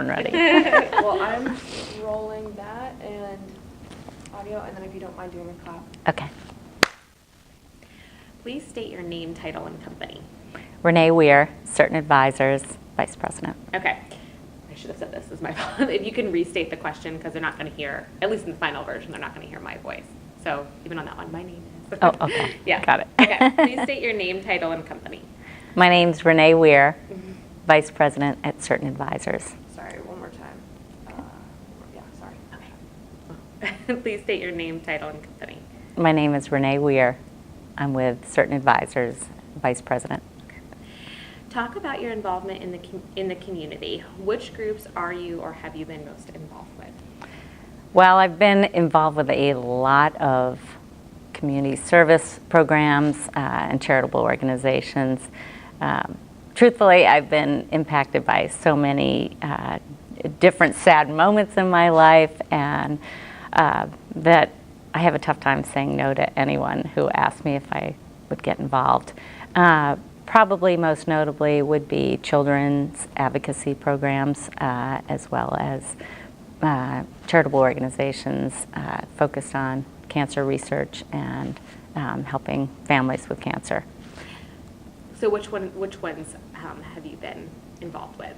Ready. Well, I'm rolling that and audio, and then if you don't mind doing a clap. Okay. Please state your name, title, and company. Renee Weir, Certain Advisors, Vice President. Okay. I should have said this is my fault. If you can restate the question, because they're not going to hear, at least in the final version, they're not going to hear my voice. So even on that one, my name is. Oh, okay. Yeah. Got it. Okay. Please state your name, title, and company. My name's Renee Weir, Vice President at Certain Advisors. Sorry, one more time. Yeah, sorry. Okay. Please state your name, title, and company. My name is Renee Weir. I'm with Certain Advisors, Vice President. Talk about your involvement in the community. Which groups are you or have you been most involved with? Well, I've been involved with a lot of community service programs and charitable organizations. Truthfully, I've been impacted by so many different sad moments in my life, and that I have a tough time saying no to anyone who asks me if I would get involved. Probably most notably would be children's advocacy programs, as well as charitable organizations focused on cancer research and helping families with cancer. So which ones have you been involved with?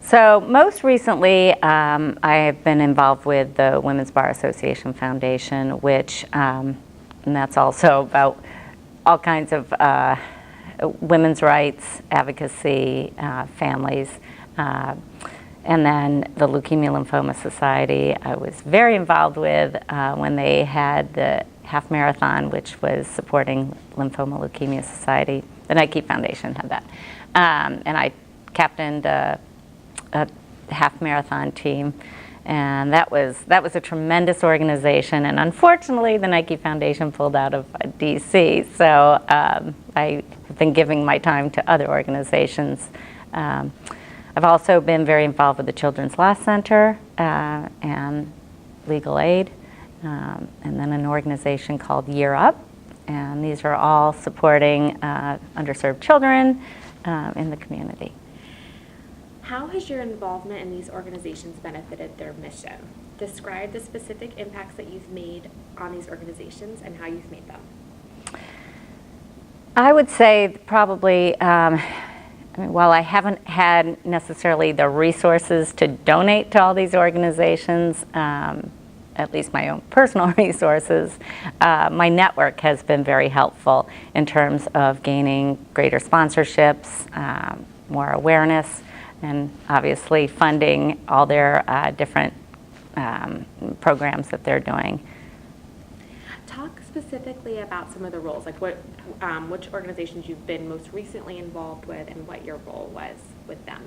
So most recently, I have been involved with the Women's Bar Association Foundation, which, and that's also about all kinds of women's rights, advocacy, families, and then the Leukemia Lymphoma Society I was very involved with when they had the half marathon, which was supporting Lymphoma Leukemia Society. The Nike Foundation had that. And I captained a half marathon team, and that was a tremendous organization. And unfortunately, the Nike Foundation pulled out of DC, so I have been giving my time to other organizations. I've also been very involved with the Children's Law Center and Legal Aid, and then an organization called Year Up, and these are all supporting underserved children in the community. How has your involvement in these organizations benefited their mission? Describe the specific impacts that you've made on these organizations and how you've made them. I would say probably, while I haven't had necessarily the resources to donate to all these organizations, at least my own personal resources, my network has been very helpful in terms of gaining greater sponsorships, more awareness, and obviously funding all their different programs that they're doing. Talk specifically about some of the roles, like which organizations you've been most recently involved with and what your role was with them.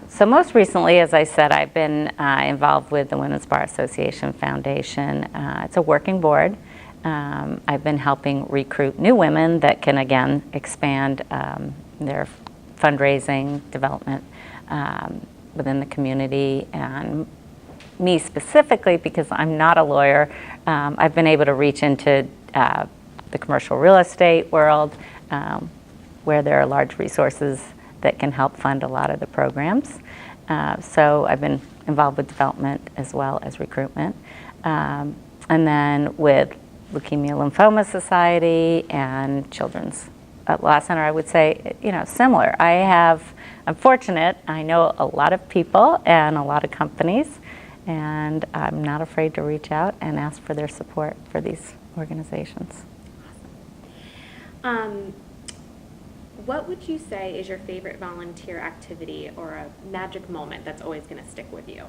So most recently, as I said, I've been involved with the Women's Bar Association Foundation. It's a working board. I've been helping recruit new women that can, again, expand their fundraising development within the community. And me specifically, because I'm not a lawyer, I've been able to reach into the commercial real estate world, where there are large resources that can help fund a lot of the programs. So I've been involved with development as well as recruitment. And then with Leukemia Lymphoma Society and Children's Law Center, I would say, similar. I'm fortunate, I know a lot of people and a lot of companies, and I'm not afraid to reach out and ask for their support for these organizations. What would you say is your favorite volunteer activity or a magic moment that's always going to stick with you?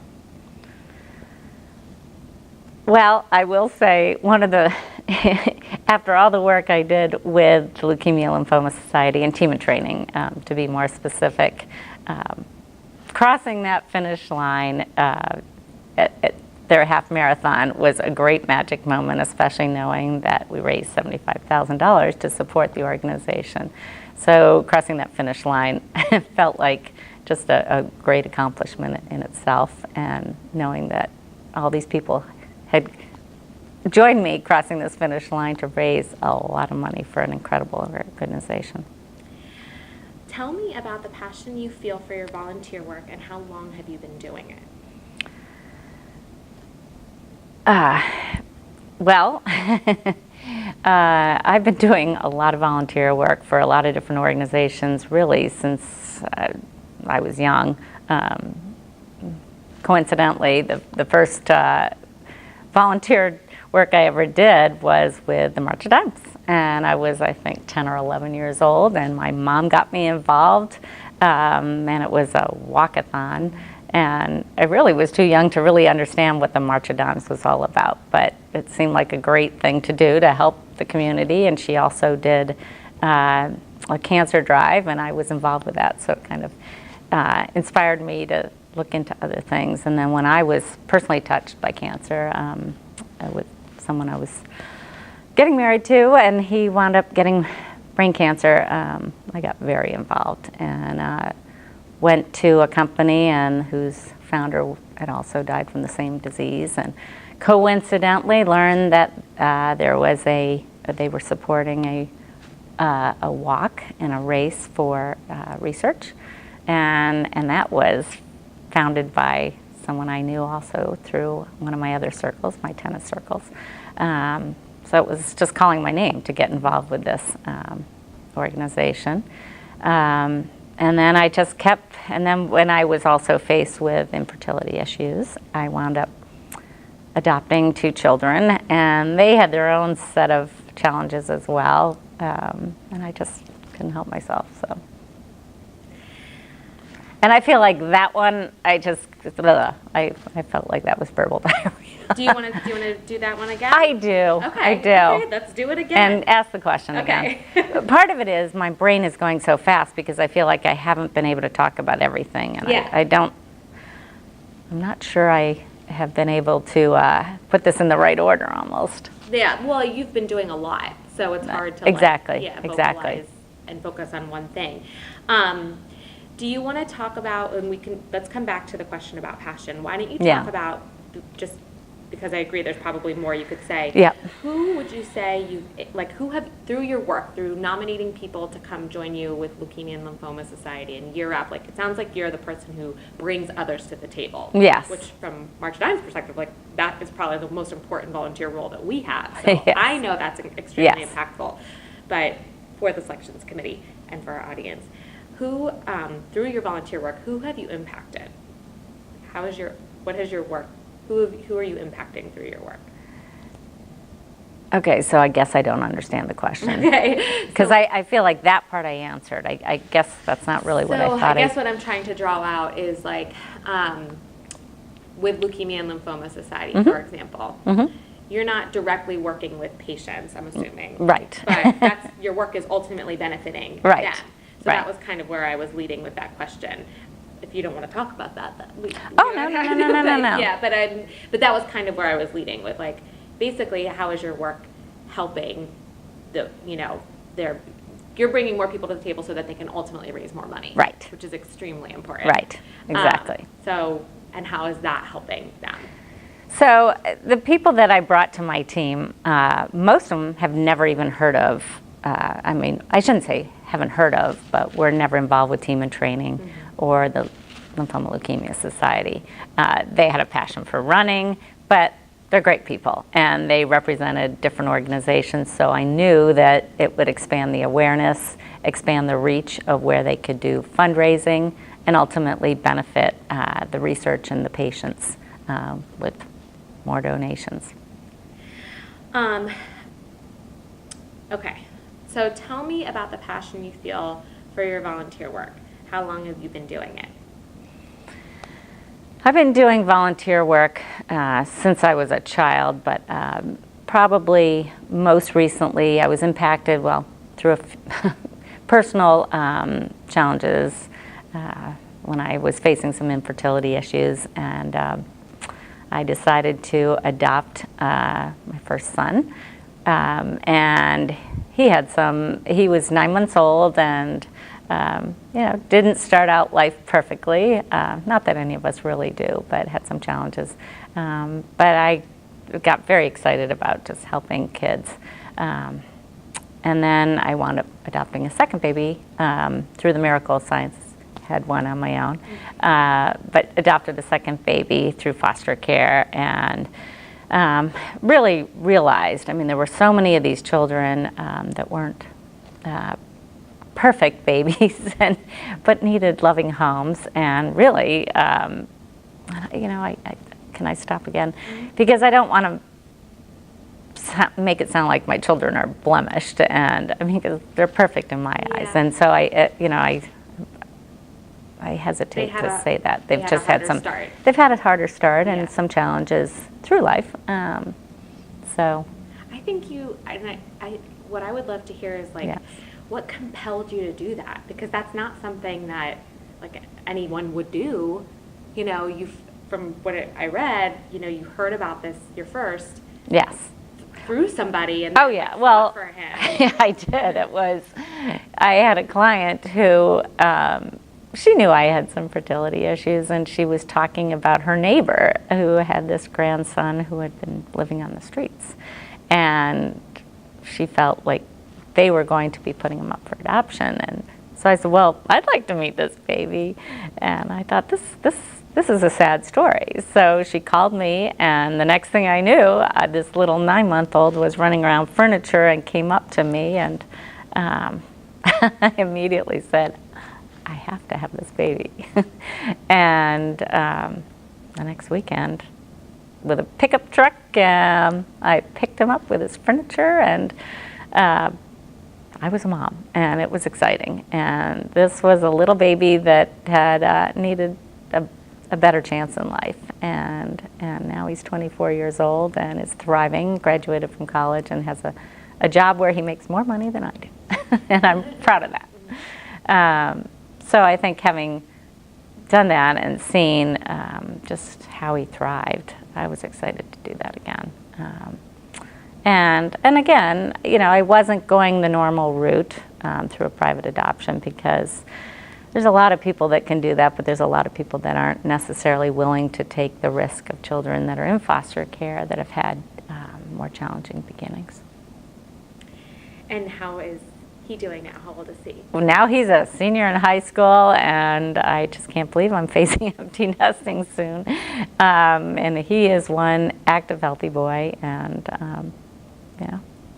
Well, I will say one of the, after all the work I did with the Leukemia Lymphoma Society and Team in Training, to be more specific, crossing that finish line at their half marathon was a great magic moment, especially knowing that we raised $75,000 to support the organization. So crossing that finish line felt like just a great accomplishment in itself, and knowing that all these people had joined me crossing this finish line to raise a lot of money for an incredible organization. Tell me about the passion you feel for your volunteer work and how long have you been doing it? Well, I've been doing a lot of volunteer work for a lot of different organizations really since I was young. Coincidentally, the first volunteer work I ever did was with the March of Dimes. And I was, I think, 10 or 11 years old, and my mom got me involved, and it was a walkathon. And I really was too young to really understand what the March of Dimes was all about, but it seemed like a great thing to do to help the community. And she also did a cancer drive, and I was involved with that, so it kind of inspired me to look into other things. And then when I was personally touched by cancer, with someone I was getting married to, and he wound up getting brain cancer, I got very involved and went to a company and whose founder had also died from the same disease, and coincidentally learned that they were supporting a walk and a race for research, and that was founded by someone I knew also through one of my other circles, my tennis circles. So it was just calling my name to get involved with this organization. And then I just kept, and then when I was also faced with infertility issues, I wound up adopting 2 children, and they had their own set of challenges as well, and I just couldn't help myself, so. And I feel like that one, I felt like that was verbal diarrhea. Do you want to do that one again? I do. Okay. I do. Okay, let's do it again. And ask the question Okay. again. Part of it is my brain is going so fast because I feel like I haven't been able to talk about everything. And Yeah. I'm not sure I have been able to put this in the right order almost. Yeah, well, you've been doing a lot, so it's hard to Exactly. vocalize and focus on one thing. Do you want to talk about, and let's come back to the question about passion. Why don't you talk about, just because I agree there's probably more you could say. Yeah. Who would you say who have, through your work, through nominating people to come join you with Leukemia and Lymphoma Society and Year Up, it sounds like you're the person who brings others to the table. Yes. Which from March of Dimes' perspective, that is probably the most important volunteer role that we have. So Yes. I know that's extremely Yes. impactful. But for the selections committee and for our audience, who, through your volunteer work, who have you impacted? What has your work, who are you impacting through your work? Okay, so I guess I don't understand the question. Okay. Because I feel like that part I answered. I guess that's not really what I thought. I guess what I'm trying to draw out is with Leukemia and Lymphoma Society, for example, you're not directly working with patients, I'm assuming. Right. But your work is ultimately benefiting Right. them. So that was kind of where I was leading with that question. If you don't want to talk about that, No. Yeah, but that was kind of where I was leading with basically how is your work helping you're bringing more people to the table so that they can ultimately raise more money. Right. Which is extremely important. Right, exactly. And how is that helping them? So the people that I brought to my team, most of them have never even heard of, I shouldn't say haven't heard of, but were never involved with Team in Training or the Lymphoma Leukemia Society. They had a passion for running, but they're great people, and they represented different organizations, so I knew that it would expand the awareness, expand the reach of where they could do fundraising, and ultimately benefit the research and the patients with more donations. Okay, so tell me about the passion you feel for your volunteer work. How long have you been doing it? I've been doing volunteer work since I was a child, but probably most recently I was impacted, through personal challenges when I was facing some infertility issues, and I decided to adopt my first son. And he was 9 months old, and didn't start out life perfectly. Not that any of us really do, but had some challenges. But I got very excited about just helping kids. And And then I wound up adopting a second baby through the miracle of science. Had one on my own, but adopted a second baby through foster care, and really realized, I mean, there were so many of these children that weren't perfect babies, but needed loving homes, and really, can I stop again? Because I don't want to make it sound like my children are blemished, and I mean, because they're perfect in my eyes, and so I hesitate to say that. They've just had some. They've had a harder start and some challenges through life. So. I think what I would love to hear is like, what compelled you to do that? Because that's not something that like anyone would do. You know, from what I read, you heard about this your first. Yes. Through somebody and well, for him. I did. I had a client who. She knew I had some fertility issues, and she was talking about her neighbor who had this grandson who had been living on the streets. And she felt like they were going to be putting him up for adoption. And so I said, well, I'd like to meet this baby. And I thought, this is a sad story. So she called me, and the next thing I knew, this little 9-month-old was running around furniture and came up to me, and I immediately said, I have to have this baby. And the next weekend, with a pickup truck, I picked him up with his furniture, and I was a mom, and it was exciting. And this was a little baby that had needed a better chance in life. And now he's 24 years old and is thriving, graduated from college, and has a job where he makes more money than I do. And I'm proud of that. So I think having done that and seen just how he thrived, I was excited to do that again. And again, I wasn't going the normal route through a private adoption, because there's a lot of people that can do that, but there's a lot of people that aren't necessarily willing to take the risk of children that are in foster care that have had more challenging beginnings. And how is he doing now? How old is he? Well, now he's a senior in high school, and I just can't believe I'm facing empty nesting soon. And he is one active, healthy boy, and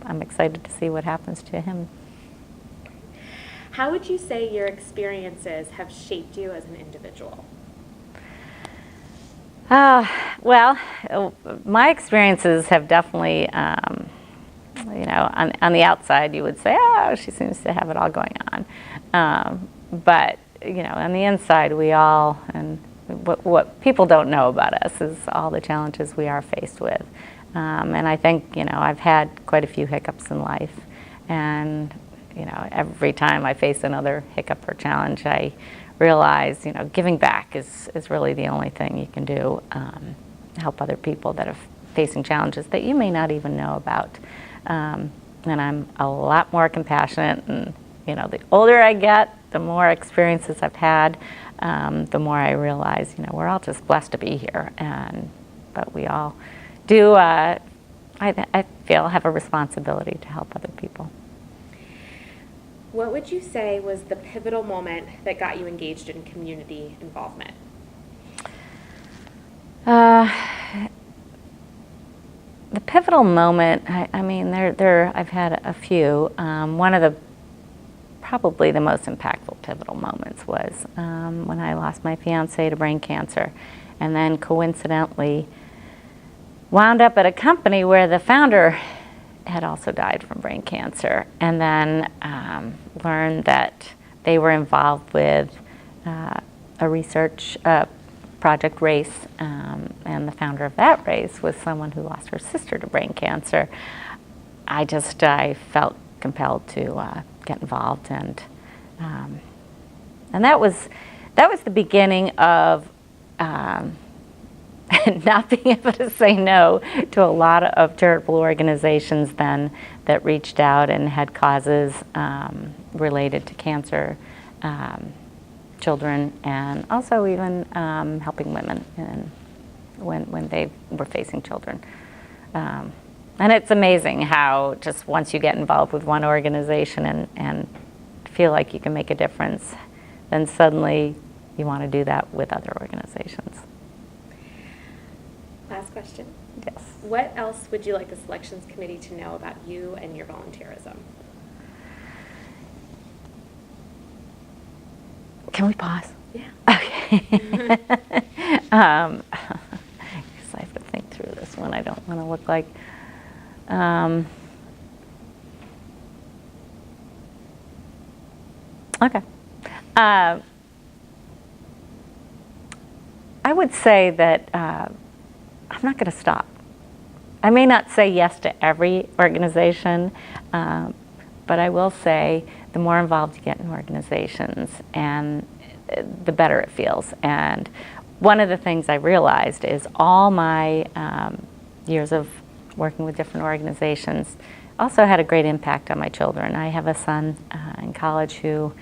I'm excited to see what happens to him. How would you say your experiences have shaped you as an individual? Well, my experiences have definitely on the outside, you would say, oh, she seems to have it all going on. But, on the inside, we all, and what people don't know about us is all the challenges we are faced with. And I think, I've had quite a few hiccups in life. And, every time I face another hiccup or challenge, I realize, giving back is really the only thing you can do. Help other people that are facing challenges that you may not even know about. And I'm a lot more compassionate, and the older I get, the more experiences I've had, the more I realize we're all just blessed to be here, but we all do I feel have a responsibility to help other people. What would you say was the pivotal moment that got you engaged in community involvement? The pivotal moment, I've had a few. One of the probably the most impactful pivotal moments was when I lost my fiance to brain cancer, and then coincidentally wound up at a company where the founder had also died from brain cancer, and then learned that they were involved with a research project RACE, and the founder of that RACE was someone who lost her sister to brain cancer. I felt compelled to get involved, and that was the beginning of not being able to say no to a lot of charitable organizations then that reached out and had causes related to cancer, children, and also even helping women when they were facing children. And it's amazing how just once you get involved with one organization and feel like you can make a difference, then suddenly you want to do that with other organizations. Last question. Yes. What else would you like the selections committee to know about you and your volunteerism? Can we pause? Yeah. Okay. Because I have to think through this one. I don't want to look like. Okay. I would say that I'm not going to stop. I may not say yes to every organization, but I will say the more involved you get in organizations, and the better it feels. And one of the things I realized is all my years of working with different organizations also had a great impact on my children. I have a son in college who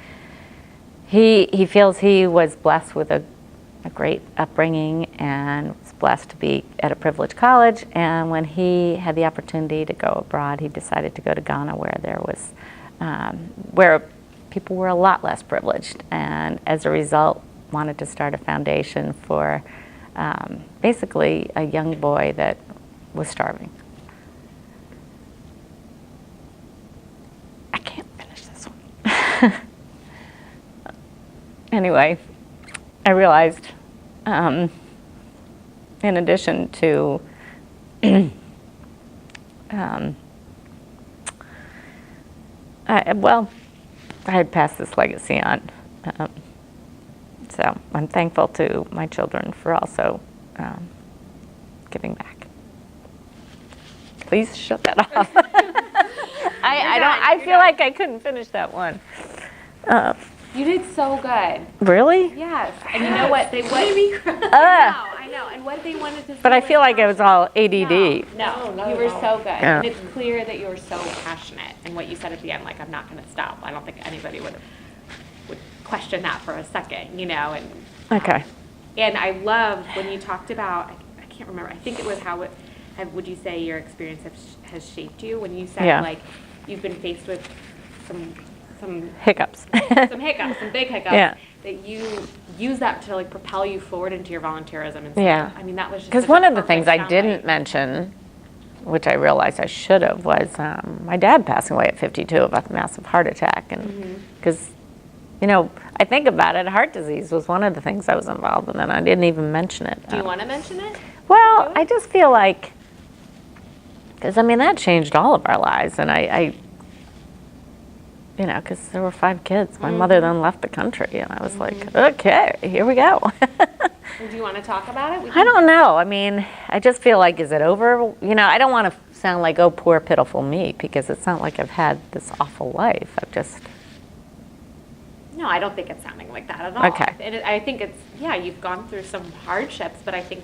he feels he was blessed with a great upbringing and was blessed to be at a privileged college. And when he had the opportunity to go abroad, he decided to go to Ghana, where there was where people were a lot less privileged, and as a result wanted to start a foundation for basically a young boy that was starving. I can't finish this one. Anyway, I realized in addition to I had passed this legacy on. So I'm thankful to my children for also giving back. Please shut that off. I feel like I couldn't finish that one. You did so good. Really? Yes. And you know what? They wanted me I know. And what they wanted to say But I feel like it was all ADD. No, you were so good. Yeah. And it's clear that you were so passionate. And what you said at the end, like, I'm not going to stop. I don't think anybody would question that for a second, you know. And Okay. And I loved when you talked about, I can't remember, I think it was would you say your experience has shaped you? When you said, Yeah. like, you've been faced with some Hiccups. some big hiccups, Yeah. that you use that to, like, propel you forward into your volunteerism. And Yeah. I mean, that was just Because such one a of the things perfect I didn't soundbite. mention, which I realized I should have, was my dad passing away at 52 of a massive heart attack. And because, you know, I think about it, heart disease was one of the things I was involved in, and I didn't even mention it. Do you want to mention it? Well, Do it? I just feel like, because I mean, that changed all of our lives, and I you know, because there were 5 kids. My mother then left the country, and I was like, okay, here we go. Do you want to talk about it? I don't know. I mean, I just feel like, is it over? You know, I don't want to sound like, oh, poor, pitiful me, because it's not like I've had this awful life. I've just... No, I don't think it's sounding like that at all. Okay. And I think it's, yeah, you've gone through some hardships, but I think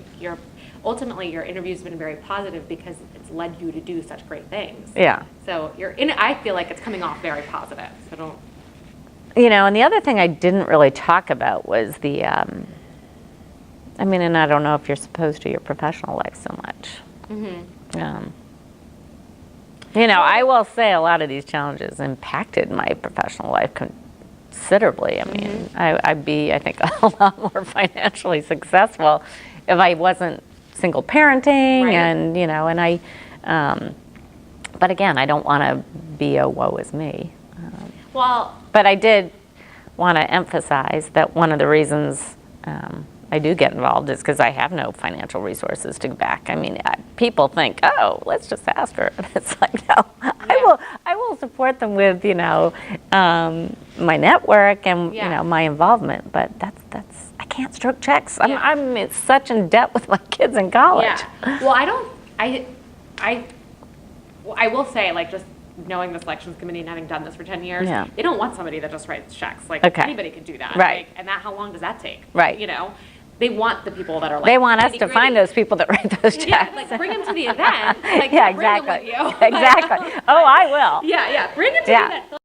ultimately your interview's been very positive because it's led you to do such great things. Yeah. So I feel like it's coming off very positive. So don't. You know, and the other thing I didn't really talk about was the, I mean, and I don't know if you're supposed to your professional life so much. You know, I will say a lot of these challenges impacted my professional life considerably. I mean, I'd be, I think, a lot more financially successful if I wasn't single parenting, Right. and, you know, and I, but again, I don't want to be a woe is me. Well, But I did want to emphasize that one of the reasons I do get involved is because I have no financial resources to give back. I mean, people think, oh, let's just ask her. And it's like, no, I will support them with, you know, my network and, you know, my involvement. But that's I can't stroke checks. I'm such in debt with my kids in college. yeah. Well, I will say, like, just knowing the selections committee and having done this for 10 years, Yeah. they don't want somebody that just writes checks. Like, Okay. anybody could do that. Right. Like, and how long does that take? Right. You know? They want the people that are, like, They want us to nitty-gritty. find those people that write those checks. Yeah, like, bring them to the event. Like, yeah, bring them exactly. with you. Exactly. Oh, I will. Yeah, bring them to Yeah. the event.